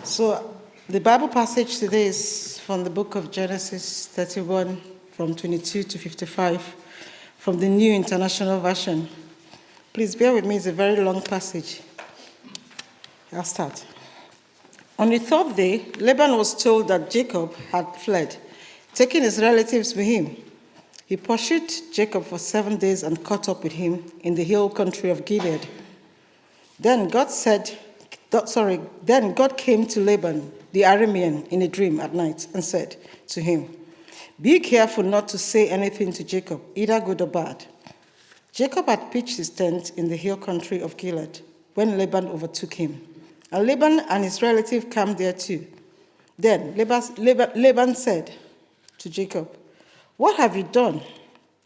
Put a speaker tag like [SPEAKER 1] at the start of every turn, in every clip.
[SPEAKER 1] So the Bible passage today is from the book of Genesis 31, from 22 to 55, from the New International Version. Please bear with me, it's a very long passage. I'll start. On the third day, Laban was told that Jacob had fled, taking his relatives with him. He pursued Jacob for 7 days and caught up with him in the hill country of Gilead. Then God came to Laban, the Aramean, in a dream at night and said to him, "Be careful not to say anything to Jacob, either good or bad." Jacob had pitched his tent in the hill country of Gilead when Laban overtook him. And Laban and his relative came there too. Then Laban said to Jacob, "What have you done?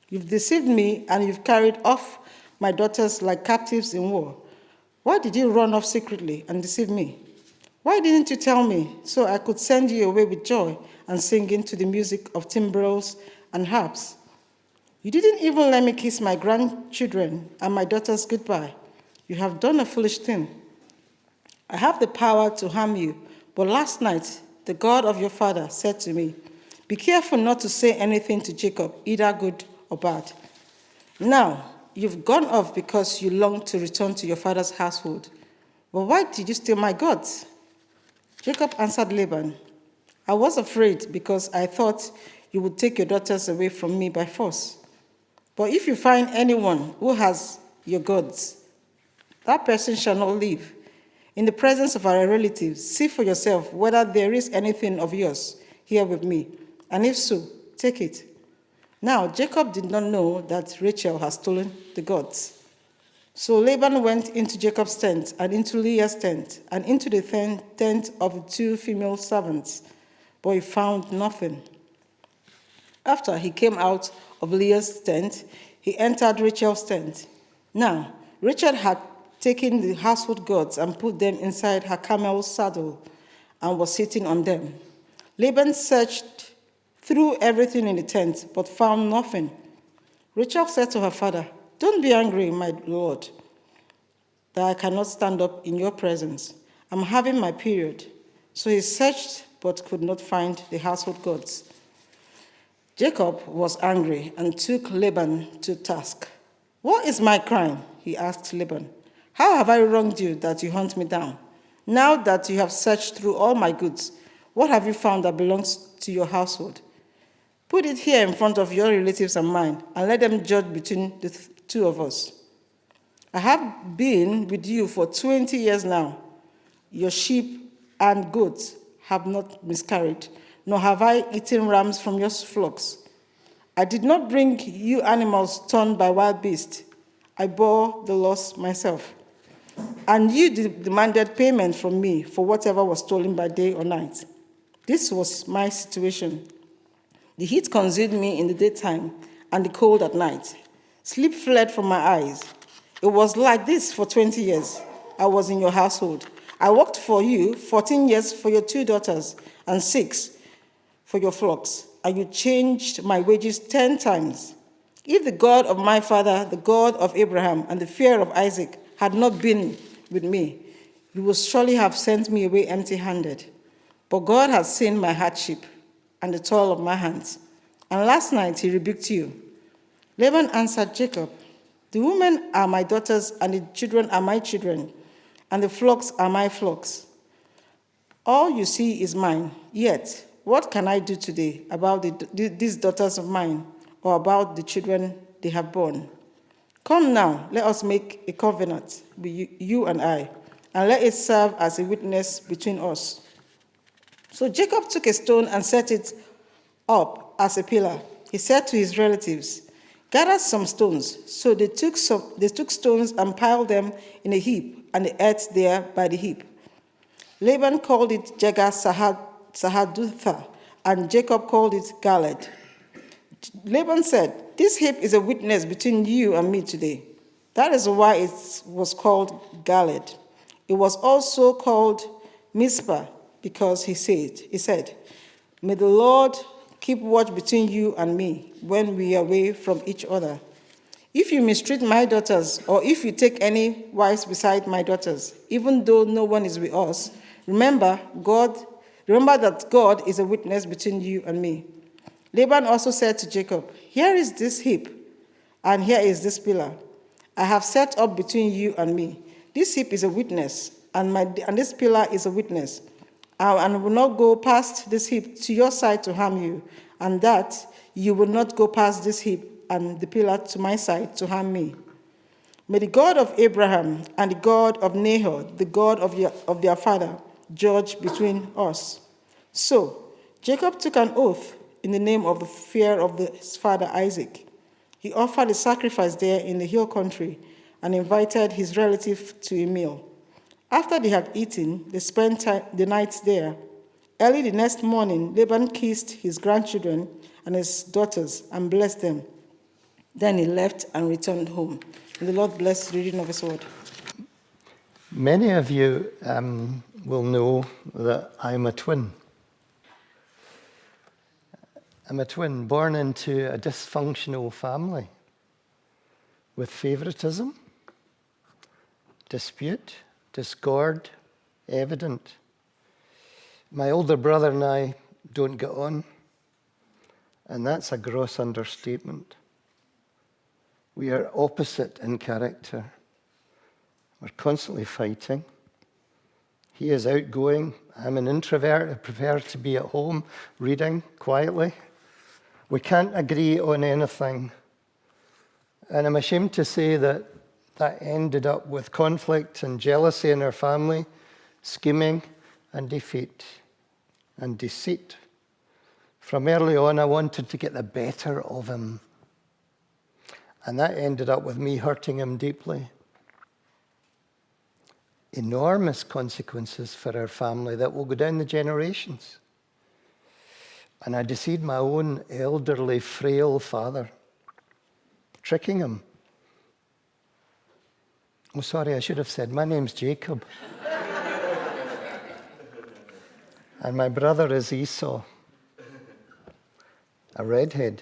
[SPEAKER 1] You've deceived me and you've carried off my daughters like captives in war. Why did you run off secretly and deceive me? Why didn't you tell me so I could send you away with joy and singing to the music of timbrels and harps? You didn't even let me kiss my grandchildren and my daughters goodbye. You have done a foolish thing. I have the power to harm you, but last night the God of your father said to me, 'Be careful not to say anything to Jacob, either good or bad.' Now, you've gone off because you long to return to your father's household. But why did you steal my gods?" Jacob answered Laban, "I was afraid because I thought you would take your daughters away from me by force. But if you find anyone who has your gods, that person shall not live. In the presence of our relatives, see for yourself whether there is anything of yours here with me, and if so, take it." Now, Jacob did not know that Rachel had stolen the gods. So Laban went into Jacob's tent and into Leah's tent and into the tent of the 2 female servants, but he found nothing. After he came out of Leah's tent, he entered Rachel's tent. Now, Rachel had taken the household gods and put them inside her camel's saddle and was sitting on them. Laban searched through everything in the tent, but found nothing. Rachel said to her father, "Don't be angry, my lord, that I cannot stand up in your presence. I'm having my period." So he searched, but could not find the household gods. Jacob was angry and took Laban to task. "What is my crime?" he asked Laban. "How have I wronged you that you hunt me down? Now that you have searched through all my goods, what have you found that belongs to your household? Put it here in front of your relatives and mine, and let them judge between the two of us. I have been with you for 20 years now. Your sheep and goats have not miscarried, nor have I eaten rams from your flocks. I did not bring you animals torn by wild beasts. I bore the loss myself. And you demanded payment from me for whatever was stolen by day or night. This was my situation. The heat consumed me in the daytime and the cold at night. Sleep fled from my eyes. It was like this for 20 years. I was in your household. I worked for you 14 years for your 2 daughters and 6 for your flocks, and you changed my wages 10 times. If the God of my father, the God of Abraham, and the fear of Isaac had not been with me, you would surely have sent me away empty-handed. But God has seen my hardship and the toil of my hands, and last night he rebuked you." Laban answered Jacob, "The women are my daughters, and the children are my children, and the flocks are my flocks. All you see is mine. Yet, what can I do today about these daughters of mine, or about the children they have borne? Come now, let us make a covenant with you and I, and let it serve as a witness between us." So Jacob took a stone and set it up as a pillar. He said to his relatives, "Gather some stones." So they took stones and piled them in a heap, and they ate there by the heap. Laban called it Sahadutha, and Jacob called it Galed. Laban said, "This heap is a witness between you and me today." That is why it was called Galed. It was also called Mizpah, because he said, "May the Lord keep watch between you and me when we are away from each other. If you mistreat my daughters, or if you take any wives beside my daughters, even though no one is with us, Remember that God is a witness between you and me." Laban also said to Jacob, "Here is this heap, and here is this pillar I have set up between you and me. This heap is a witness, and this pillar is a witness. And will not go past this heap to your side to harm you, and that you will not go past this heap and the pillar to my side to harm me. May the God of Abraham and the God of Nahor, the God of their father, judge between us." So Jacob took an oath in the name of the fear of his father Isaac. He offered a sacrifice there in the hill country and invited his relative to a meal. After they had eaten, they spent the night there. Early the next morning, Laban kissed his grandchildren and his daughters and blessed them. Then he left and returned home. May the Lord bless the reading of his word.
[SPEAKER 2] Many of you will know that I'm a twin. I'm a twin born into a dysfunctional family with favoritism, dispute, discord evident. My older brother and I don't get on, and that's a gross understatement. We are opposite in character. We're constantly fighting. He is outgoing. I'm an introvert. I prefer to be at home reading quietly. We can't agree on anything. And I'm ashamed to say that ended up with conflict and jealousy in our family, scheming and defeat and deceit. From early on, I wanted to get the better of him. And that ended up with me hurting him deeply. Enormous consequences for our family that will go down the generations. And I deceived my own elderly, frail father, tricking him. Oh, sorry, I should have said, my name's Jacob. And my brother is Esau, a redhead.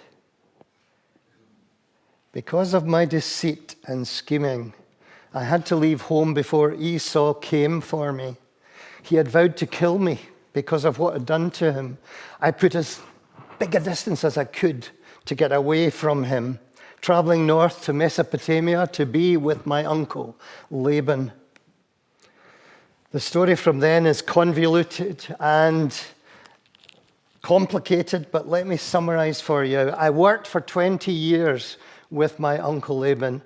[SPEAKER 2] Because of my deceit and scheming, I had to leave home before Esau came for me. He had vowed to kill me because of what I'd done to him. I put as big a distance as I could to get away from him, traveling north to Mesopotamia to be with my uncle, Laban. The story from then is convoluted and complicated, but let me summarize for you. I worked for 20 years with my uncle Laban.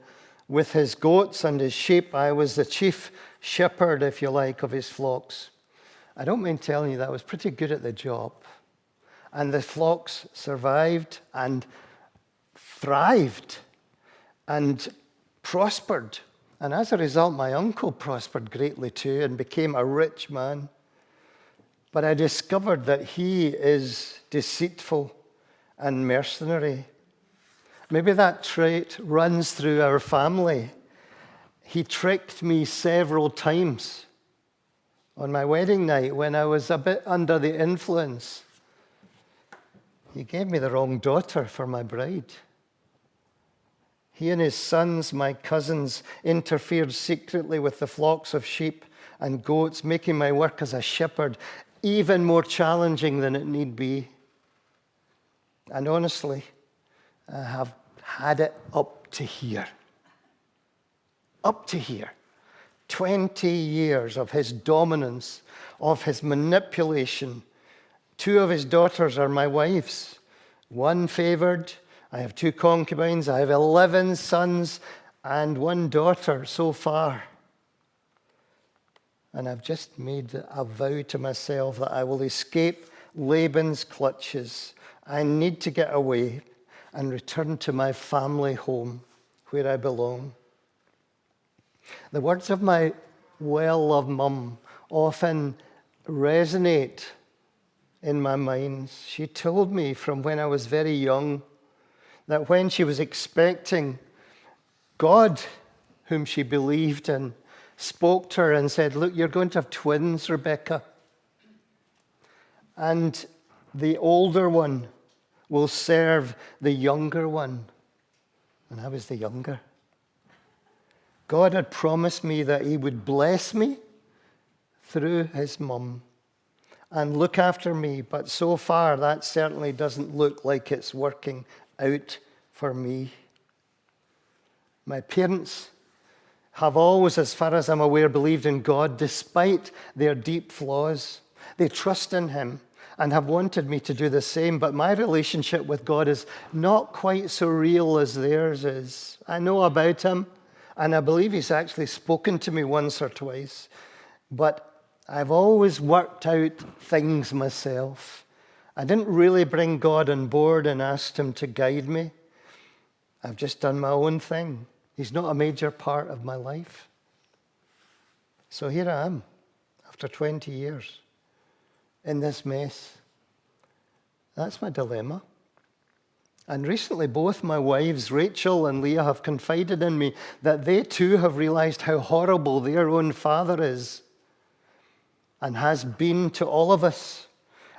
[SPEAKER 2] With his goats and his sheep, I was the chief shepherd, if you like, of his flocks. I don't mind telling you that I was pretty good at the job. And the flocks survived and thrived and prospered. And as a result, my uncle prospered greatly too and became a rich man. But I discovered that he is deceitful and mercenary. Maybe that trait runs through our family. He tricked me several times. On my wedding night, when I was a bit under the influence, he gave me the wrong daughter for my bride. He and his sons, my cousins, interfered secretly with the flocks of sheep and goats, making my work as a shepherd even more challenging than it need be. And honestly, I have had it up to here. Up to here. 20 years of his dominance, of his manipulation. 2 of his daughters are my wives. 1 favored. I have 2 concubines. I have 11 sons and 1 daughter so far. And I've just made a vow to myself that I will escape Laban's clutches. I need to get away and return to my family home where I belong. The words of my well-loved mum often resonate in my mind. She told me from when I was very young that when she was expecting, God, whom she believed in, spoke to her and said, "Look, you're going to have twins, Rebecca. And the older one will serve the younger one." And I was the younger. God had promised me that he would bless me through his mum and look after me. But so far, that certainly doesn't look like it's working out for me. My parents have always, as far as I'm aware, believed in God despite their deep flaws. They trust in him and have wanted me to do the same, but my relationship with God is not quite so real as theirs is. I know about him, and I believe he's actually spoken to me once or twice, but I've always worked out things myself. I didn't really bring God on board and asked him to guide me. I've just done my own thing. He's not a major part of my life. So here I am, after 20 years, in this mess. That's my dilemma. And recently, both my wives, Rachel and Leah, have confided in me that they too have realized how horrible their own father is and has been to all of us.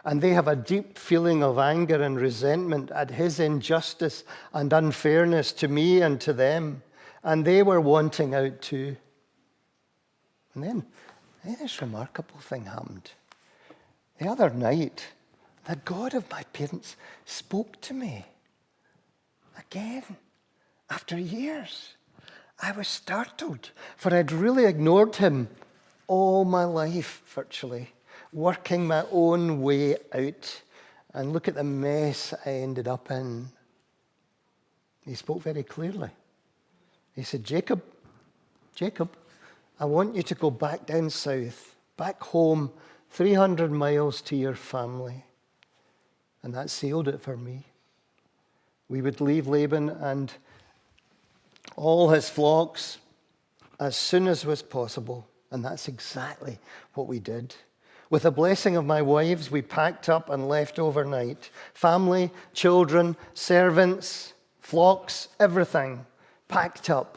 [SPEAKER 2] And they have a deep feeling of anger and resentment at his injustice and unfairness to me and to them. And they were wanting out too. And then this remarkable thing happened. The other night, the God of my parents spoke to me again after years. I was startled, for I'd really ignored him all my life, virtually, working my own way out. And look at the mess I ended up in. He spoke very clearly. He said, Jacob, I want you to go back down south, back home, 300 miles to your family. And that sealed it for me. We would leave Laban and all his flocks as soon as was possible. And that's exactly what we did. With the blessing of my wives, we packed up and left overnight. Family, children, servants, flocks, everything packed up.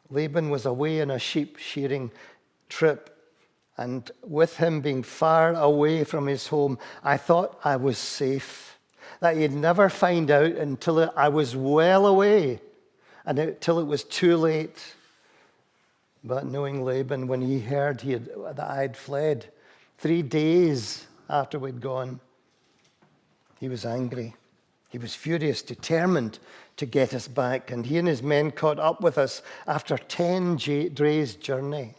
[SPEAKER 2] Laban was away on a sheep shearing trip, and with him being far away from his home, I thought I was safe, that he'd never find out until I was well away and until it was too late. But knowing Laban, when he heard that I'd fled 3 days after we'd gone, he was angry. He was furious, determined to get us back, and he and his men caught up with us after 10 days' journey.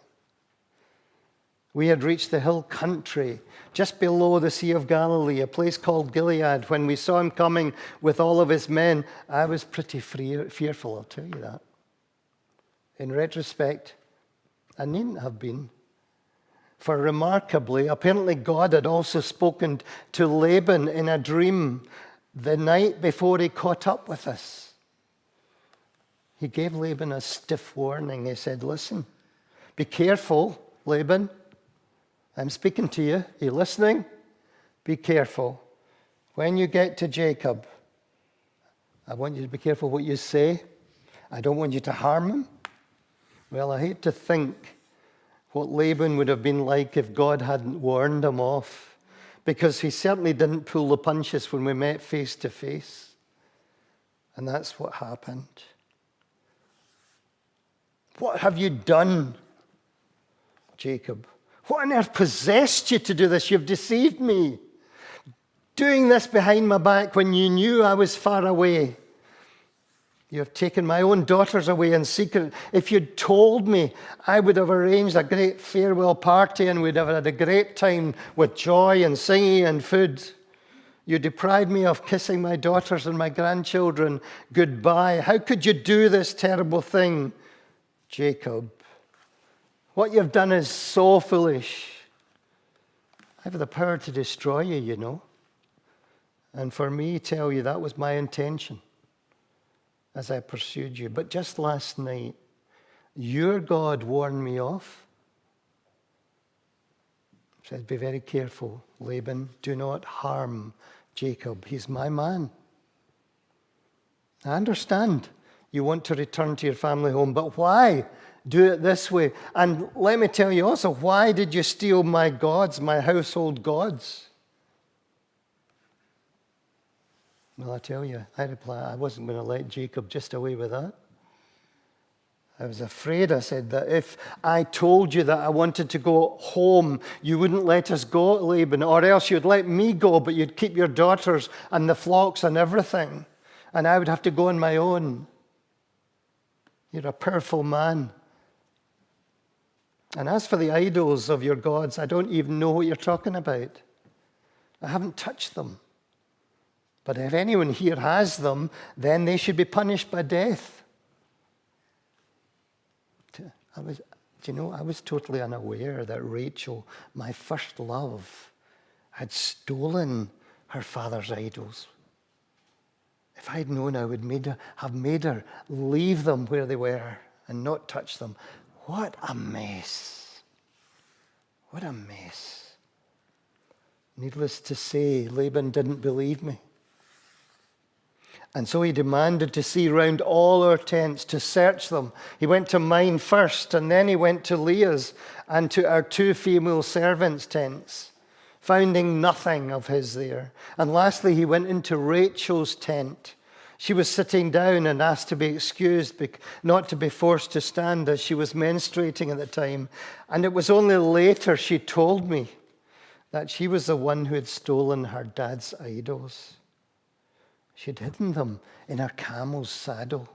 [SPEAKER 2] We had reached the hill country just below the Sea of Galilee, a place called Gilead. When we saw him coming with all of his men, I was pretty fearful, I'll tell you that. In retrospect, I needn't have been. For remarkably, apparently God had also spoken to Laban in a dream the night before he caught up with us. He gave Laban a stiff warning. He said, listen, be careful, Laban. I'm speaking to you. Are you listening? Be careful. When you get to Jacob, I want you to be careful what you say. I don't want you to harm him. Well, I hate to think what Laban would have been like if God hadn't warned him off, because he certainly didn't pull the punches when we met face to face. And that's what happened. What have you done, Jacob? What on earth possessed you to do this? You've deceived me. Doing this behind my back when you knew I was far away. You have taken my own daughters away in secret. If you'd told me, I would have arranged a great farewell party and we'd have had a great time with joy and singing and food. You deprived me of kissing my daughters and my grandchildren goodbye. How could you do this terrible thing, Jacob? What you've done is so foolish. I have the power to destroy you, you know. And for me, tell you, that was my intention as I pursued you. But just last night, your God warned me off. He said, be very careful, Laban. Do not harm Jacob. He's my man. I understand you want to return to your family home, but why do it this way? And let me tell you also, why did you steal my gods, my household gods? Well, I tell you, I reply, I wasn't going to let Jacob just away with that. I was afraid, I said, that if I told you that I wanted to go home, you wouldn't let us go, Laban, or else you'd let me go, but you'd keep your daughters and the flocks and everything, and I would have to go on my own. You're a powerful man. And as for the idols of your gods, I don't even know what you're talking about. I haven't touched them. But if anyone here has them, then they should be punished by death. I was totally unaware that Rachel, my first love, had stolen her father's idols. If I'd known, I would have made her leave them where they were and not touch them. What a mess. What a mess. Needless to say, Laban didn't believe me. And so he demanded to see round all our tents, to search them. He went to mine first, and then he went to Leah's and to our 2 female servants' tents, finding nothing of his there. And lastly, he went into Rachel's tent. She was sitting down and asked to be excused, not to be forced to stand, as she was menstruating at the time. And it was only later she told me that she was the one who had stolen her dad's idols. She'd hidden them in her camel's saddle.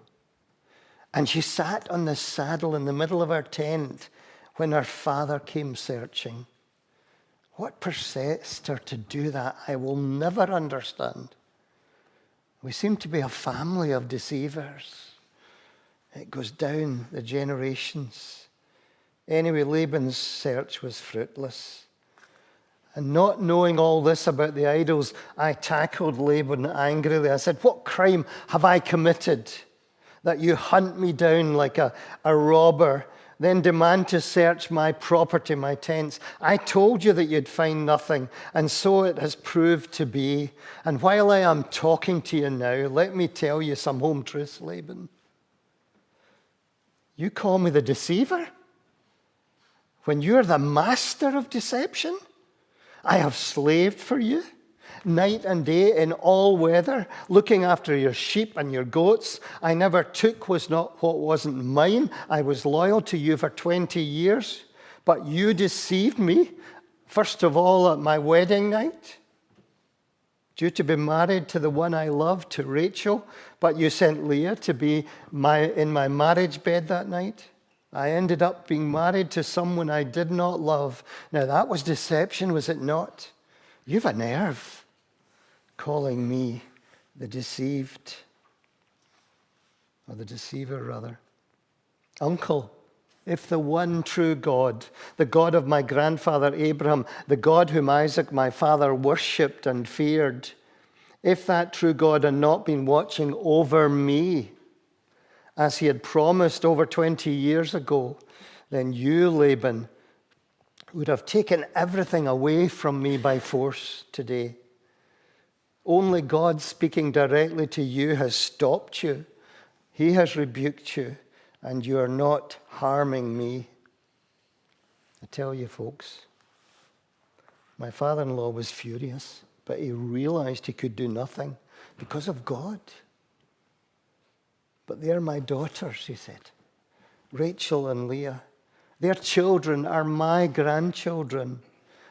[SPEAKER 2] And she sat on the saddle in the middle of her tent when her father came searching. What possessed her to do that, I will never understand. We seem to be a family of deceivers. It goes down the generations. Anyway, Laban's search was fruitless. And not knowing all this about the idols, I tackled Laban angrily. I said, "What crime have I committed that you hunt me down like a robber, then demand to search my property, my tents? I told you that you'd find nothing, and so it has proved to be. And while I am talking to you now, let me tell you some home truths, Laban. You call me the deceiver when you're the master of deception? I have slaved for you night and day in all weather, looking after your sheep and your goats. I never took what wasn't mine. I was loyal to you for 20 years, but you deceived me, first of all at my wedding night, due to be married to the one I loved, to Rachel, but you sent Leah to be in my marriage bed that night. I ended up being married to someone I did not love. Now that was deception, was it not? You've a nerve calling me the deceived, or the deceiver rather. Uncle, if the one true God, the God of my grandfather Abraham, the God whom Isaac my father worshipped and feared, if that true God had not been watching over me, as he had promised over 20 years ago, then you, Laban, would have taken everything away from me by force today. Only God speaking directly to you has stopped you. He has rebuked you, and you are not harming me. I tell you, folks, my father-in-law was furious, but he realized he could do nothing because of God. But they're my daughters, he said, Rachel and Leah. Their children are my grandchildren.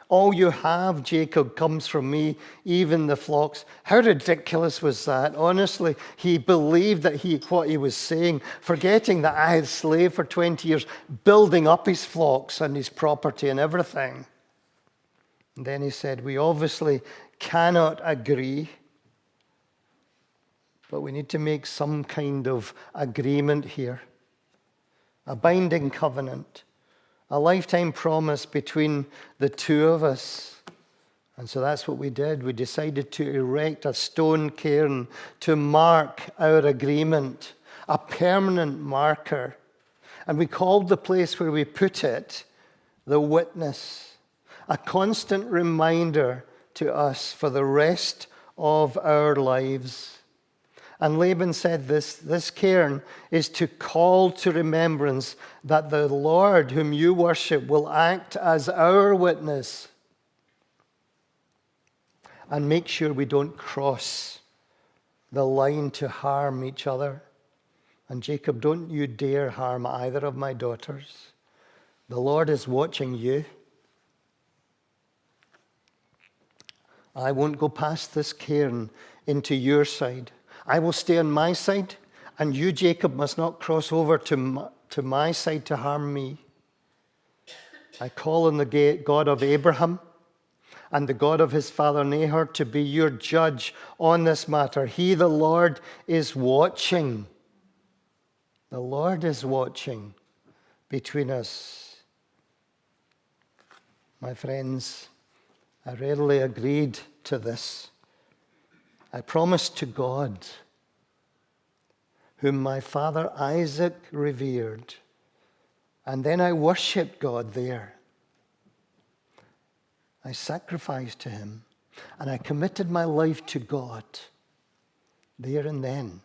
[SPEAKER 2] All you have, Jacob, comes from me, even the flocks. How ridiculous was that? Honestly, he believed that what he was saying, forgetting that I had slaved for 20 years, building up his flocks and his property and everything. And then he said, we obviously cannot agree, but we need to make some kind of agreement here. A binding covenant. A lifetime promise between the two of us. And so that's what we did. We decided to erect a stone cairn to mark our agreement. A permanent marker. And we called the place where we put it the witness. A constant reminder to us for the rest of our lives. And Laban said this cairn is to call to remembrance that the Lord whom you worship will act as our witness and make sure we don't cross the line to harm each other. And Jacob, don't you dare harm either of my daughters. The Lord is watching you. I won't go past this cairn into your side. I will stay on my side, and you, Jacob, must not cross over to my side to harm me. I call on the God of Abraham and the God of his father Nahor to be your judge on this matter. He, the Lord, is watching. The Lord is watching between us. My friends, I readily agreed to this. I promised to God, whom my father Isaac revered, and then I worshipped God there. I sacrificed to him, and I committed my life to God there and then.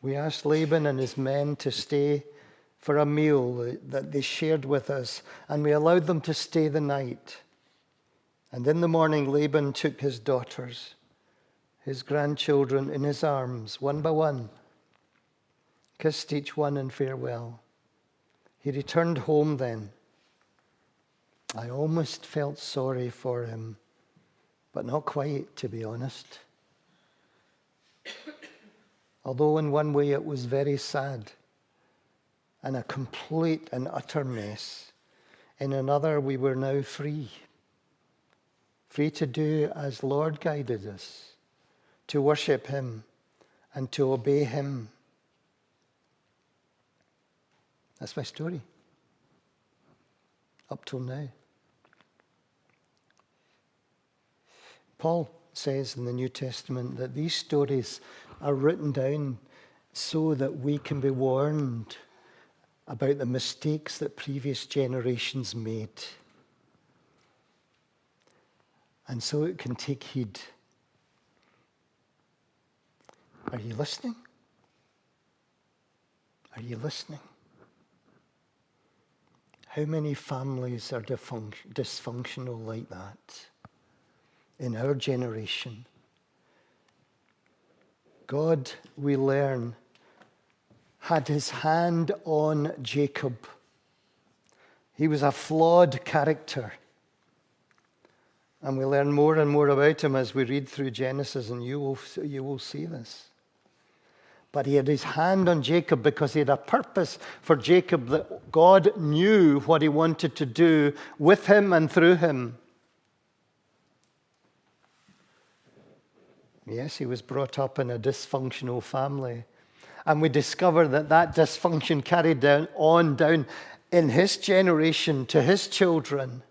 [SPEAKER 2] We asked Laban and his men to stay for a meal that they shared with us, and we allowed them to stay the night. And in the morning, Laban took his daughters, his grandchildren in his arms, one by one, kissed each one in farewell. He returned home then. I almost felt sorry for him, but not quite, to be honest. Although in one way it was very sad and a complete and utter mess, in another we were now free. Free to do as Lord guided us, to worship him and to obey him. That's my story, up till now. Paul says in the New Testament that these stories are written down so that we can be warned about the mistakes that previous generations made. And so it can take heed. Are you listening? Are you listening? How many families are dysfunctional like that in our generation? God, we learn, had his hand on Jacob. He was a flawed character. And we learn more and more about him as we read through Genesis, and you will see this. But he had his hand on Jacob because he had a purpose for Jacob, that God knew what he wanted to do with him and through him. Yes, he was brought up in a dysfunctional family. And we discover that that dysfunction carried on down in his generation to his children.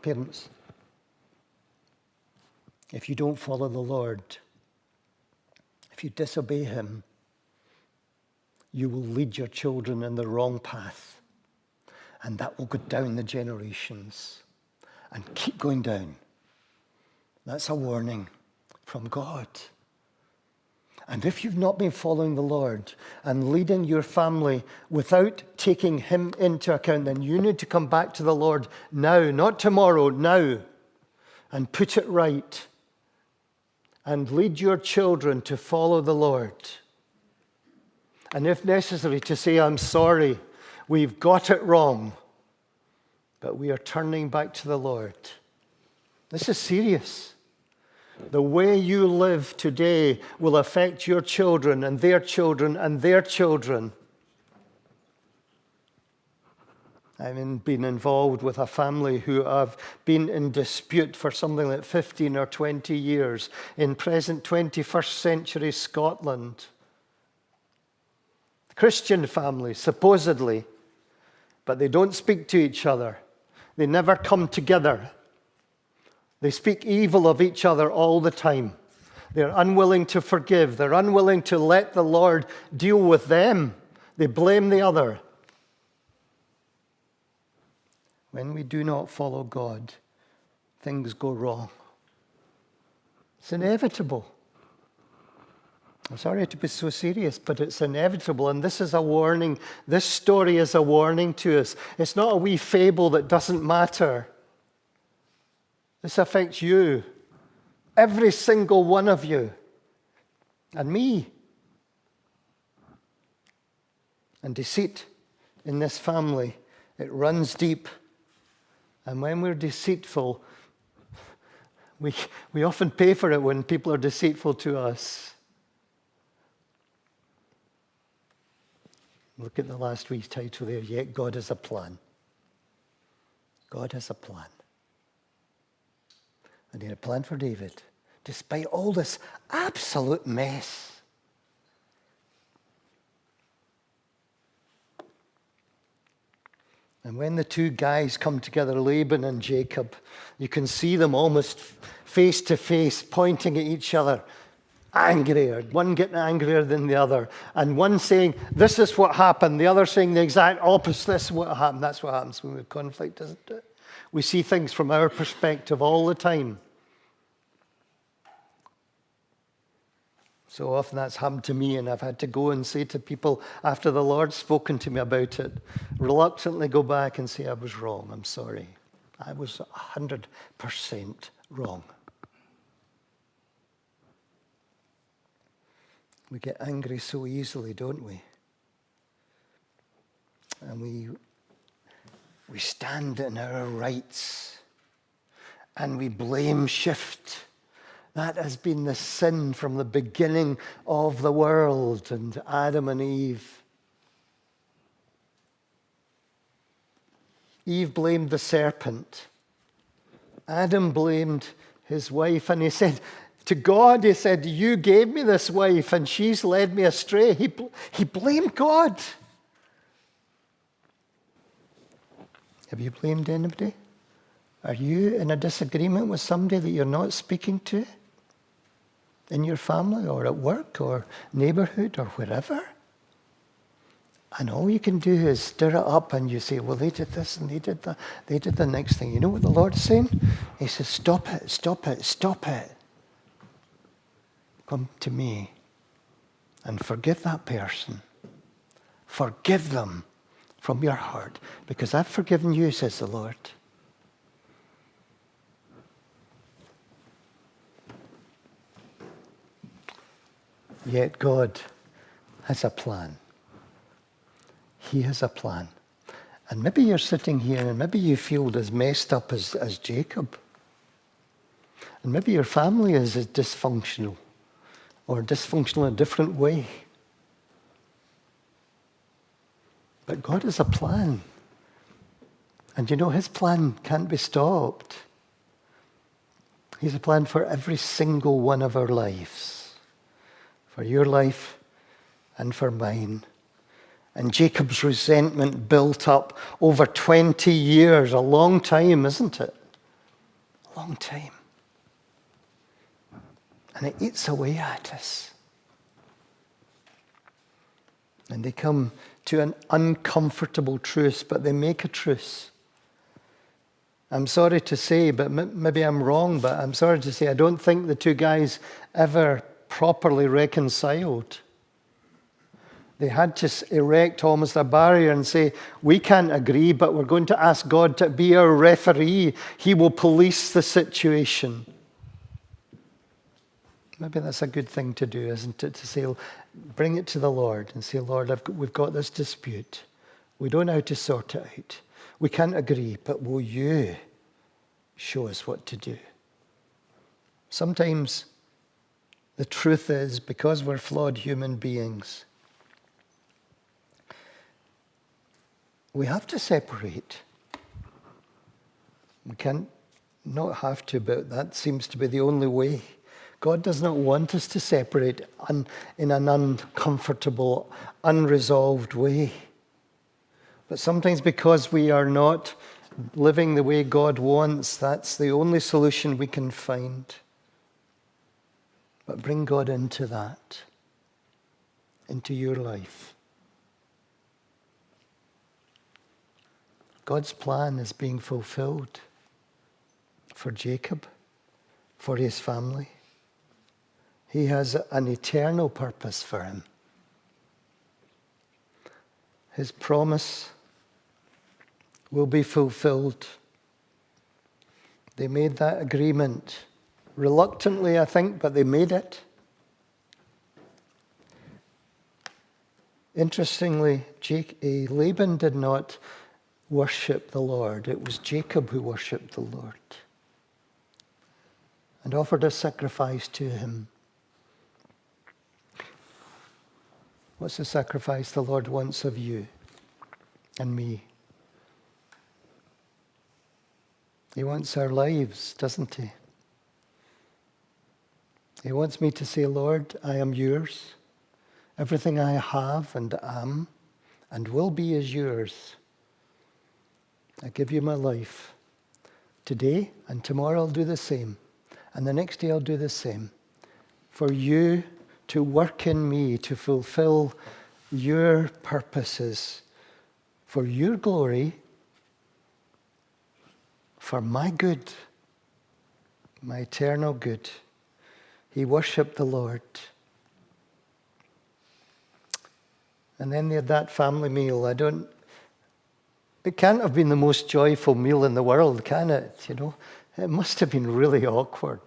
[SPEAKER 2] Parents, if you don't follow the Lord, if you disobey him, you will lead your children in the wrong path. And that will go down the generations and keep going down. That's a warning from God. And if you've not been following the Lord and leading your family without taking him into account, then you need to come back to the Lord now, not tomorrow, now, and put it right. And lead your children to follow the Lord. And if necessary, to say, I'm sorry, we've got it wrong, but we are turning back to the Lord. This is serious. The way you live today will affect your children and their children and their children. I've been involved with a family who have been in dispute for something like 15 or 20 years in present 21st century Scotland. Christian family, supposedly, but they don't speak to each other. They never come together. They speak evil of each other all the time. They're unwilling to forgive. They're unwilling to let the Lord deal with them. They blame the other. When we do not follow God, things go wrong. It's inevitable. I'm sorry to be so serious, but it's inevitable. And this is a warning. This story is a warning to us. It's not a wee fable that doesn't matter. This affects you Every single one of you. And me. And deceit in this family, it runs deep. And when we're deceitful, we often pay for it when people are deceitful to us. Look at the last wee title there. Yet God has a plan. God has a plan. And he had a plan for David, despite all this absolute mess. And when the two guys come together, Laban and Jacob, you can see them almost face to face, pointing at each other, angrier, one getting angrier than the other, and one saying, this is what happened, the other saying the exact opposite, this is what happened. That's what happens when we have conflict, isn't it? We see things from our perspective all the time. So often that's happened to me, and I've had to go and say to people after the Lord's spoken to me about it, reluctantly go back and say, I was wrong, I'm sorry. I was 100% wrong. We get angry so easily, don't we? And we stand in our rights and we blame shift. That has been the sin from the beginning of the world and Adam and Eve. Eve blamed the serpent. Adam blamed his wife, and he said, to God, he said, you gave me this wife and she's led me astray. He blamed God. Have you blamed anybody? Are you in a disagreement with somebody that you're not speaking to? In your family or at work or neighborhood or wherever? And all you can do is stir it up and you say, well, they did this and they did that. They did the next thing. You know what the Lord's saying? He says, stop it, stop it, stop it. Come to me and forgive that person. Forgive them from your heart, because I've forgiven you, says the Lord. Yet God has a plan. He has a plan. And maybe you're sitting here and maybe you feel as messed up as Jacob. And maybe your family is as dysfunctional, or dysfunctional in a different way. But God has a plan. And you know, his plan can't be stopped. He has a plan for every single one of our lives. For your life and for mine. And Jacob's resentment built up over 20 years, a long time, isn't it? A long time. And it eats away at us. And they come to an uncomfortable truce, but they make a truce. I'm sorry to say, but maybe I'm wrong, but I'm sorry to say I don't think the two guys ever properly reconciled. They had to erect almost a barrier and say, we can't agree, but we're going to ask God to be our referee. He will police the situation. Maybe that's a good thing to do, isn't it? To say, bring it to the Lord and say, Lord, we've got this dispute. We don't know how to sort it out. We can't agree, but will you show us what to do? Sometimes the truth is, because we're flawed human beings, we have to separate. We can't not have to, but that seems to be the only way. God does not want us to separate in an uncomfortable, unresolved way. But sometimes because we are not living the way God wants, that's the only solution we can find. But bring God into that, into your life. God's plan is being fulfilled for Jacob, for his family. He has an eternal purpose for him. His promise will be fulfilled. They made that agreement reluctantly, I think, but they made it. Interestingly, Laban did not worship the Lord. It was Jacob who worshipped the Lord and offered a sacrifice to him. What's the sacrifice the Lord wants of you and me? He wants our lives, doesn't he? He wants me to say, Lord, I am yours. Everything I have and am and will be is yours. I give you my life. Today and tomorrow I'll do the same. And the next day I'll do the same. For you to work in me, to fulfill your purposes, for your glory, for my good, my eternal good. He worshipped the Lord. And then they had that family meal. It can't have been the most joyful meal in the world, can it? It must have been really awkward.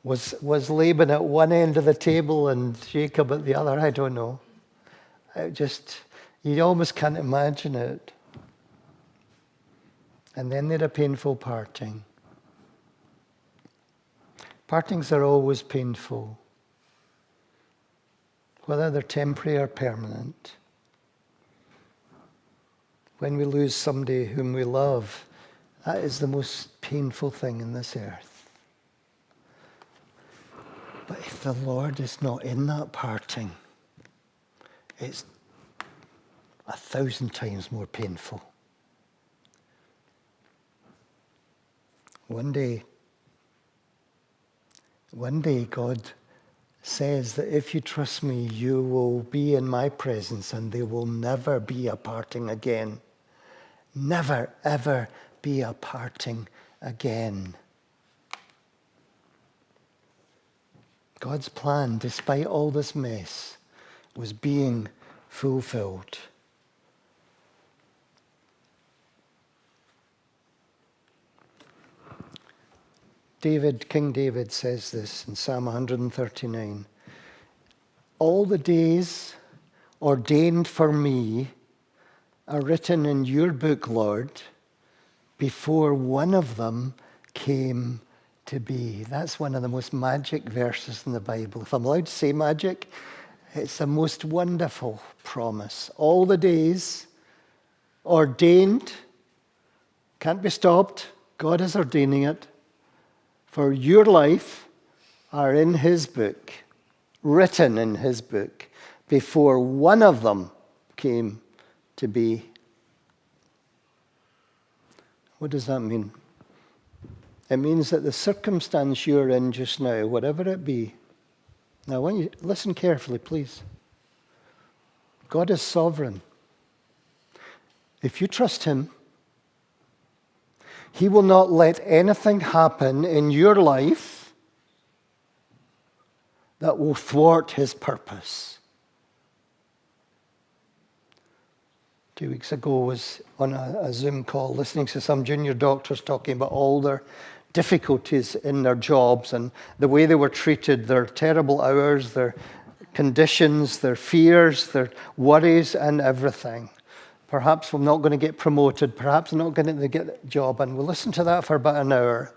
[SPEAKER 2] Was Laban at one end of the table and Jacob at the other? I don't know. You almost can't imagine it. And then they had a painful parting. Partings are always painful, whether they're temporary or permanent. When we lose somebody whom we love, that is the most painful thing in this earth. But if the Lord is not in that parting, it's 1,000 times more painful. One day, God says that if you trust me, you will be in my presence and there will never be a parting again. Never, ever be a parting again. God's plan, despite all this mess, was being fulfilled. King David says this in Psalm 139. All the days ordained for me are written in your book, Lord, before one of them came to be. That's one of the most magic verses in the Bible. If I'm allowed to say magic, it's the most wonderful promise. All the days ordained, can't be stopped. God is ordaining it. For your life are in his book, written in his book, before one of them came to be. What does that mean? It means that the circumstance you're in just now, whatever it be, now I want you to listen carefully, please. God is sovereign. If you trust him, he will not let anything happen in your life that will thwart his purpose. 2 weeks ago, I was on a Zoom call listening to some junior doctors talking about all their difficulties in their jobs and the way they were treated, their terrible hours, their conditions, their fears, their worries, and everything. Perhaps I'm not going to get promoted. Perhaps I'm not going to get a job. And we'll listen to that for about an hour.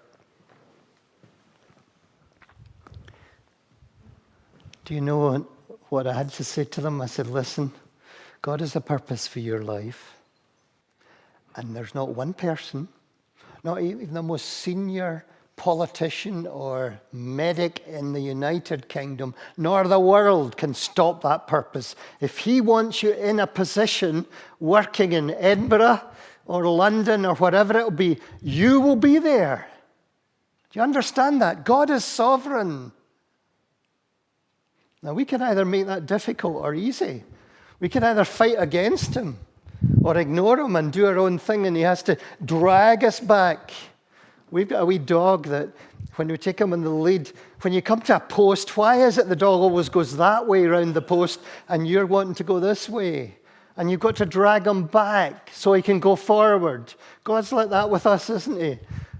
[SPEAKER 2] Do you know what I had to say to them? I said, listen, God has a purpose for your life. And there's not one person, not even the most senior politician or medic in the United Kingdom, nor the world can stop that purpose. If he wants you in a position working in Edinburgh or London or whatever it will be, you will be there. Do you understand that? God is sovereign. Now, we can either make that difficult or easy. We can either fight against him or ignore him and do our own thing, and he has to drag us back. We've got a wee dog that when we take him in the lead, when you come to a post, why is it the dog always goes that way around the post and you're wanting to go this way? And you've got to drag him back so he can go forward. God's like that with us, isn't he?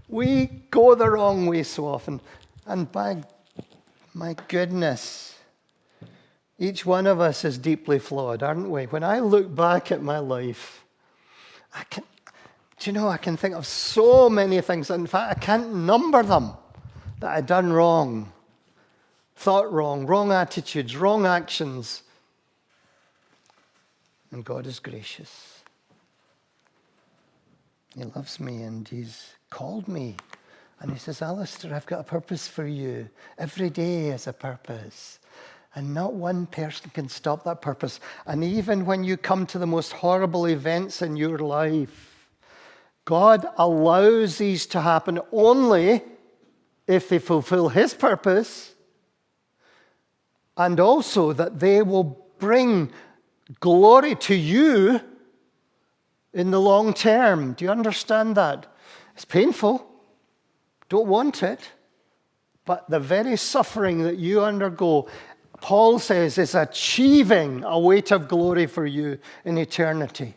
[SPEAKER 2] We go the wrong way so often. And by my goodness, each one of us is deeply flawed, aren't we? When I look back at my life, I can think of so many things. In fact, I can't number them that I've done wrong, thought wrong, wrong attitudes, wrong actions. And God is gracious. He loves me and he's called me. And he says, Alasdair, I've got a purpose for you. Every day is a purpose. And not one person can stop that purpose. And even when you come to the most horrible events in your life, God allows these to happen only if they fulfill his purpose, and also that they will bring glory to you in the long term. Do you understand that? It's painful. Don't want it. But the very suffering that you undergo, Paul says, is achieving a weight of glory for you in eternity.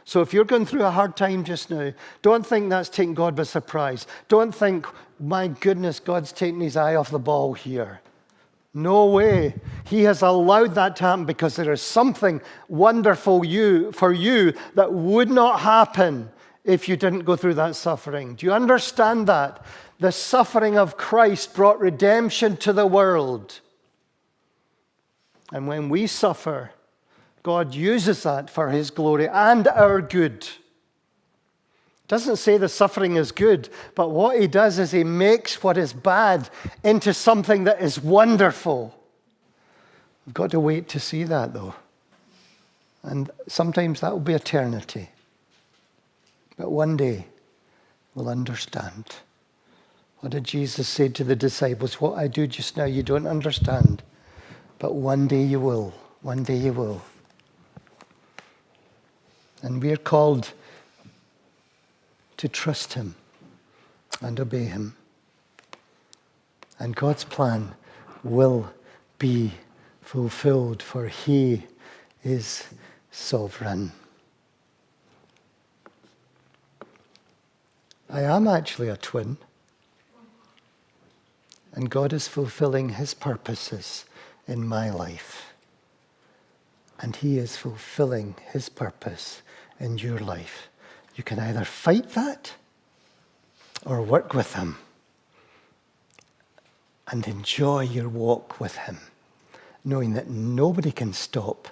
[SPEAKER 2] So if you're going through a hard time just now, don't think that's taking God by surprise. Don't think, my goodness, God's taking his eye off the ball here. No way. He has allowed that to happen because there is something wonderful for you that would not happen if you didn't go through that suffering. Do you understand that? The suffering of Christ brought redemption to the world. And when we suffer, God uses that for his glory and our good. Doesn't say the suffering is good, but what he does is he makes what is bad into something that is wonderful. We've got to wait to see that, though. And sometimes that will be eternity. But one day we'll understand. What did Jesus say to the disciples? What I do just now you don't understand, but one day you will. One day you will. And we are called to trust him and obey him. And God's plan will be fulfilled, for he is sovereign. I am actually a twin. And God is fulfilling his purposes in my life. And he is fulfilling his purpose in your life. You can either fight that or work with him and enjoy your walk with him, knowing that nobody can stop,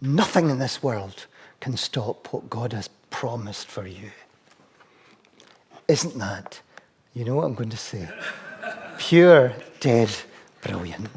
[SPEAKER 2] nothing in this world can stop what God has promised for you. Isn't that, you know what I'm going to say, pure, dead, brilliant.